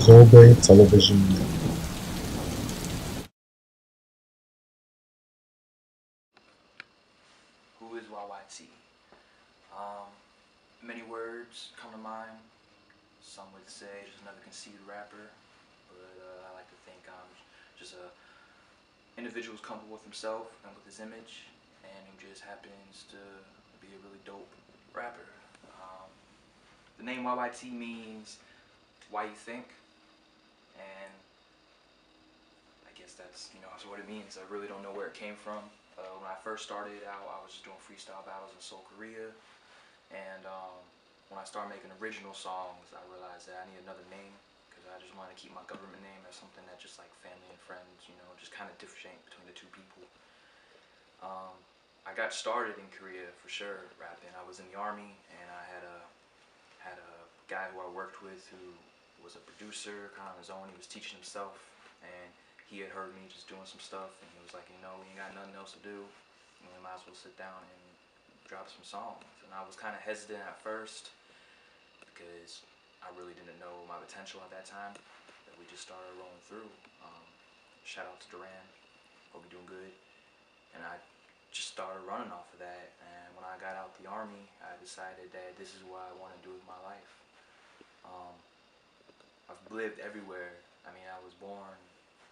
Zobe Television. Who is YYT? Um, Many words come to mind. Some would say just another conceited rapper, but I like to think I'm just a individual who's comfortable with himself and with his image, and who just happens to be a really dope rapper. Um, the name YYT means why you think, and I guess that's what it means. I really don't know where it came from. When I first started out, I was just doing freestyle battles in Seoul, Korea. And when I started making original songs, I realized that I need another name because I just wanted to keep my government name as something that just like family and friends, just kind of differentiate between the two people. Um, I got started in Korea for sure rapping. I was in the army and I had a guy who I worked with who was a producer, kind of on his own. He was teaching himself, and he had heard me just doing some stuff, and he was like, we ain't got nothing else to do. We might as well sit down and drop some songs. And I was kind of hesitant at first because I really didn't know my potential at that time. That we just started rolling through. Um, Shout out to Duran. Hope you're doing good. And I just started running off of that. And when I got out the army, I decided that this is what I want to do with my life. Um, I've lived everywhere. I mean, I was born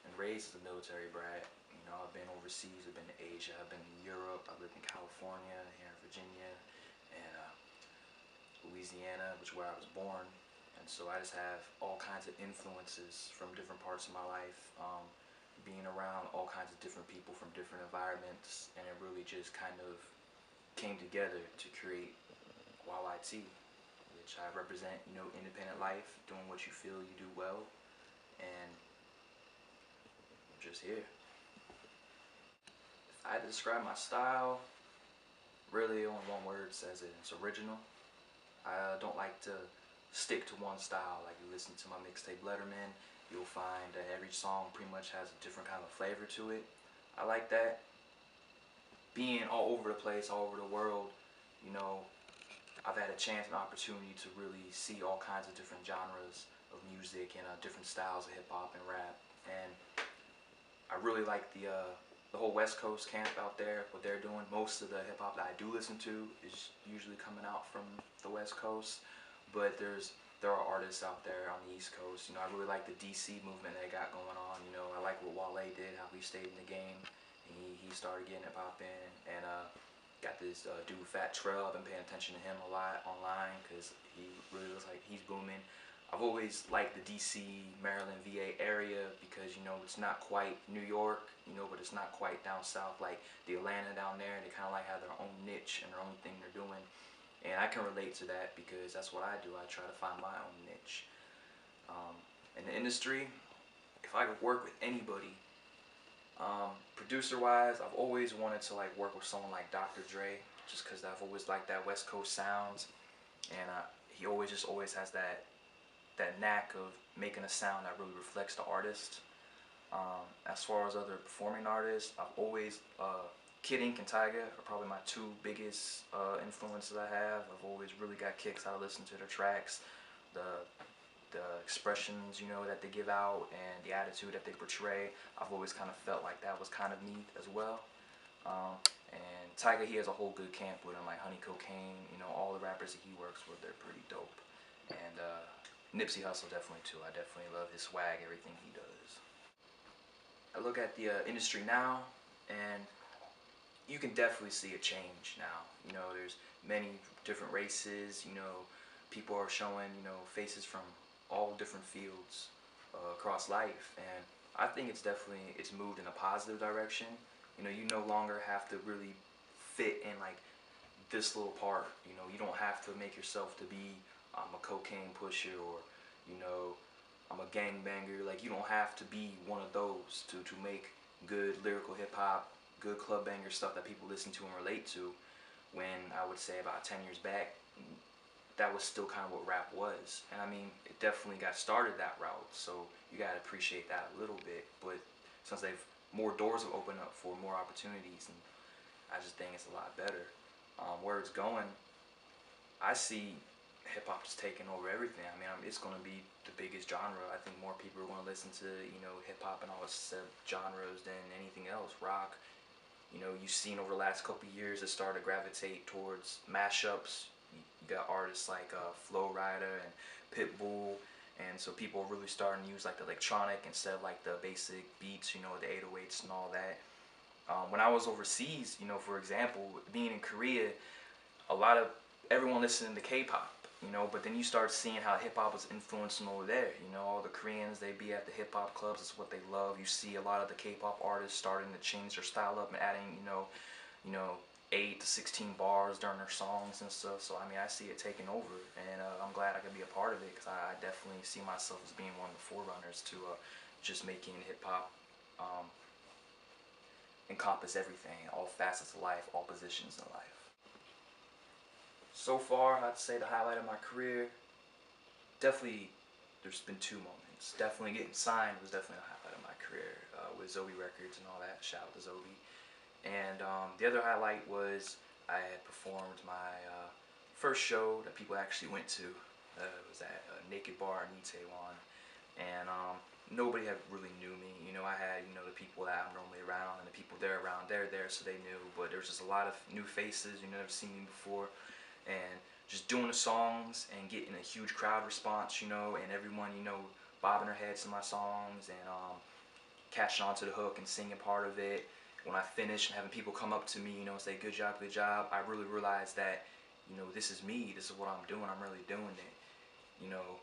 and raised as a military brat. I've been overseas. I've been to Asia. I've been to Europe. I've lived in California, here in Virginia, and Louisiana, which is where I was born. And so I just have all kinds of influences from different parts of my life, being around all kinds of different people from different environments, and it really just kind of came together to create YYT, which I represent, independent life, doing what you feel you do well, and I'm just here. If I had to describe my style, really only one word says it, it's original. I don't like to stick to one style. Like you listen to my mixtape Letterman, you'll find that every song pretty much has a different kind of flavor to it. I like that. Being all over the place, all over the world, you know, I've had a chance and opportunity to really see all kinds of different genres of music and different styles of hip hop and rap. And I really like the whole West Coast camp out there, what they're doing. Most of the hip hop that I do listen to is usually coming out from the West Coast, but there are artists out there on the East Coast. I really like the DC movement they got going on. I like what Wale did, how he stayed in the game, and he started getting it popping. And got this dude Fat Trail. I've been paying attention to him a lot online because he really looks like he's booming. I've always liked the DC, Maryland, VA area because it's not quite New York, but it's not quite down south like the Atlanta down there. They kind of like have their own niche and their own thing they're doing, and I can relate to that because that's what I do. I try to find my own niche. In the industry, if I could work with anybody, producer-wise, I've always wanted to like work with someone like Dr. Dre, just because I've always liked that West Coast sounds, and he always has that knack of making a sound that really reflects the artist. As far as other performing artists, I've always Kid Ink and Tyga are probably my two biggest influences I have. I've always really got kicks out of listening to their tracks, the the expressions that they give out, and the attitude that they portray. I've always kind of felt like that was kind of me as well. And Tyga, he has a whole good camp with him, like Honey Cocaine. All the rappers that he works with, they're pretty dope. And Nipsey Hussle definitely too. I definitely love his swag, everything he does. I look at the industry now, and you can definitely see a change now. There's many different races. People are showing faces from all different fields across life, and I think it's moved in a positive direction. You no longer have to really fit in like this little part. You don't have to make yourself to be a cocaine pusher or you know I'm a gangbanger. Like you don't have to be one of those to make good lyrical hip hop, good club banger stuff that people listen to and relate to. When I would say about 10 years back, that was still kind of what rap was. And I mean, it definitely got started that route, so you gotta appreciate that a little bit. But since they've more doors have opened up for more opportunities, and I just think it's a lot better. Where it's going, I see hip hop is taking over everything. I mean, it's going to be the biggest genre. I think more people are going to listen to, you know, hip hop and all its genres than anything else. Rock, you know, you've seen over the last couple of years it started to gravitate towards mashups. You got artists like Flo Rida and Pitbull, and so people are really starting to use like the electronic instead of like the basic beats, you know, the 808s and all that. When I was overseas, you know, for example, being in Korea, a lot of everyone listening to K-pop, you know, but then you start seeing how hip-hop was influencing over there. You know, all the Koreans, they be at the hip-hop clubs, it's what they love. You see a lot of the K-pop artists starting to change their style up and adding, you know, 8 to 16 bars during their songs and stuff. So I mean, I see it taking over, and I'm glad I could be a part of it, because I definitely see myself as being one of the forerunners to just making hip-hop encompass everything, all facets of life, all positions in life. So far, I'd say the highlight of my career, definitely, there's been two moments. Definitely getting signed was definitely the highlight of my career with Zobe Records and all that. Shout out to Zobe. And the other highlight was I had performed my first show that people actually went to. It was at a Naked Bar in Itaewon, and nobody had really knew me. You know, I had, you know, the people that I'm normally around, and the people they're around, they're there, so they knew. But there was just a lot of new faces, you never seen me before, and just doing the songs and getting a huge crowd response, you know, and everyone, you know, bobbing their heads to my songs and catching on to the hook and singing part of it. When I finished and having people come up to me, you know, and say, good job, I really realized that, you know, this is me, this is what I'm doing, I'm really doing it. You know,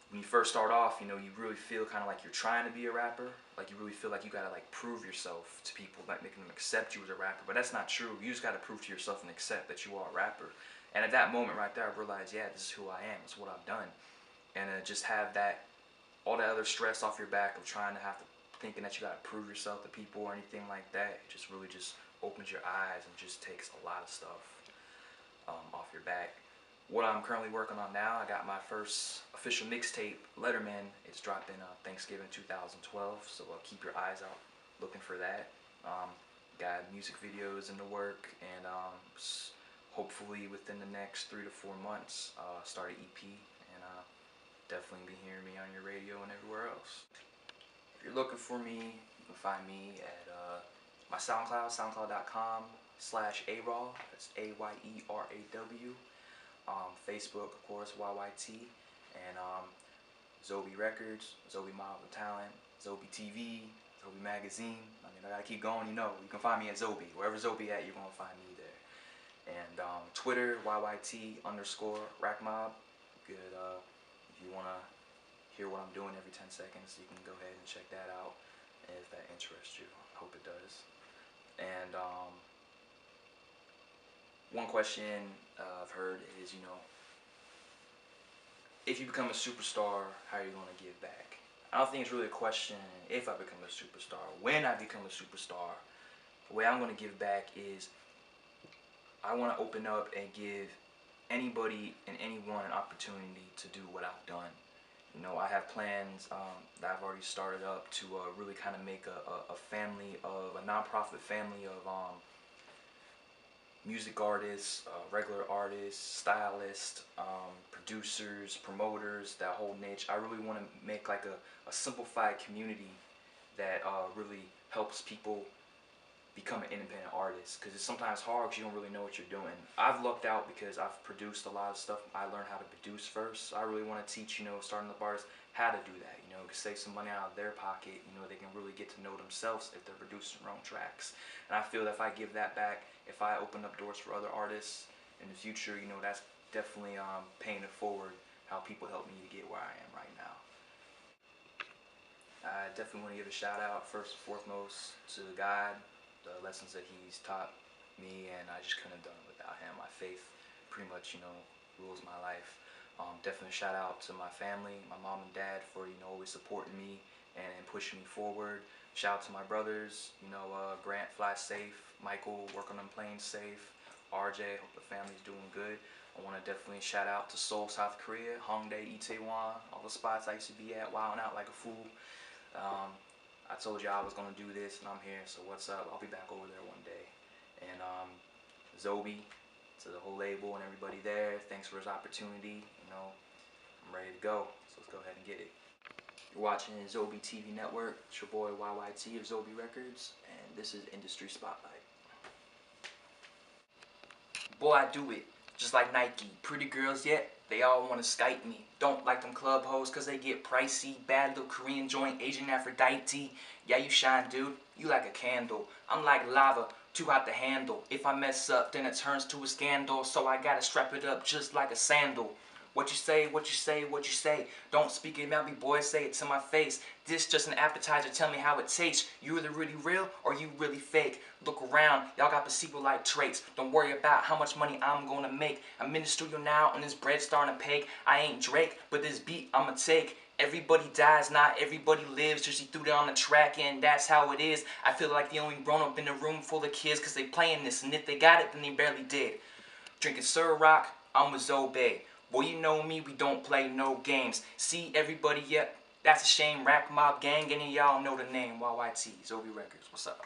when you first start off, you know, you really feel kind of like you're trying to be a rapper. Like, you really feel like you gotta like prove yourself to people, like making them accept you as a rapper. But that's not true. You just gotta prove to yourself and accept that you are a rapper. And at that moment right there, I realized, yeah, this is who I am. It's what I've done. And just have that, all that other stress off your back of trying to have to, thinking that you gotta prove yourself to people or anything like that. It just really just opens your eyes and just takes a lot of stuff off your back. What I'm currently working on now, I got my first official mixtape, Letterman. It's dropping Thanksgiving 2012, so keep your eyes out looking for that. Got music videos in the work, and hopefully within the next 3 to 4 months, start an EP, and definitely be hearing me on your radio and everywhere else. If you're looking for me, you can find me at my SoundCloud, soundcloud.com/AYERAW, that's AYERAW. Facebook, of course, YYT, and Zobe Records, ZobeModelsAndTalents, Zobe TV, Zobe Magazine. I mean, I gotta keep going, you know. You can find me at Zobe. Wherever Zobe at, you're gonna find me there. And Twitter, YYT_RackMob. Good, if you wanna hear what I'm doing every 10 seconds, you can go ahead and check that out if that interests you. I hope it does. And one question I've heard is, you know, if you become a superstar, how are you going to give back? I don't think it's really a question if I become a superstar. When I become a superstar, the way I'm going to give back is I want to open up and give anybody and anyone an opportunity to do what I've done. You know, I have plans that I've already started up to really kind of make a family of, a non-profit family of music artists, regular artists, stylists, producers, promoters, that whole niche. I really want to make like a simplified community that really helps people become an independent artist, because it's sometimes hard because you don't really know what you're doing. I've lucked out because I've produced a lot of stuff. I learned how to produce first. So I really want to teach, you know, starting up artists how to do that, you know, save some money out of their pocket. You know, they can really get to know themselves if they're producing their own tracks. And I feel that if I give that back, if I open up doors for other artists in the future, you know, that's definitely paying it forward how people help me to get where I am right now. I definitely want to give a shout out first and foremost to God, the lessons that he's taught me, and I just couldn't have done it without him. My faith pretty much, you know, rules my life. Definitely shout out to my family, my mom and dad, for, you know, always supporting me and pushing me forward. Shout out to my brothers, you know, Grant, fly safe, Michael, work on them planes safe, RJ, hope the family's doing good. I want to definitely shout out to Seoul, South Korea, Hongdae, Itaewon, all the spots I used to be at, wilding out like a fool. I told you I was going to do this, and I'm here, so what's up? I'll be back over there one day. And Zobe, to the whole label and everybody there, thanks for this opportunity. You know, I'm ready to go, so let's go ahead and get it. You're watching Zobe TV Network. It's your boy YYT of Zobe Records, and this is Industry Spotlight. Boy, I do it just like Nike. Pretty girls, yet they all want to Skype me. Don't like them club hoes cause they get pricey. Bad little Korean joint, Asian Aphrodite. Yeah, you shine, dude. You like a candle. I'm like lava, too hot to handle. If I mess up, then it turns to a scandal. So I gotta strap it up just like a sandal. What you say, what you say, what you say. Don't speak it about me, boy, say it to my face. This just an appetizer, tell me how it tastes. You either really real or you really fake. Look around, y'all got placebo-like traits. Don't worry about how much money I'm gonna make. I'm in the studio now and this bread starting to bake. I ain't Drake, but this beat I'ma take. Everybody dies, not everybody lives. Just he threw it on the track and that's how it is. I feel like the only grown-up in the room full of kids cause they playing this. And if they got it, then they barely did. Drinking Ciroc, I'm with Zobe. Boy, you know me, we don't play no games. See everybody, yep, that's a shame. Rap Mob Gang, any of y'all know the name. YYT, Zobe Records, what's up?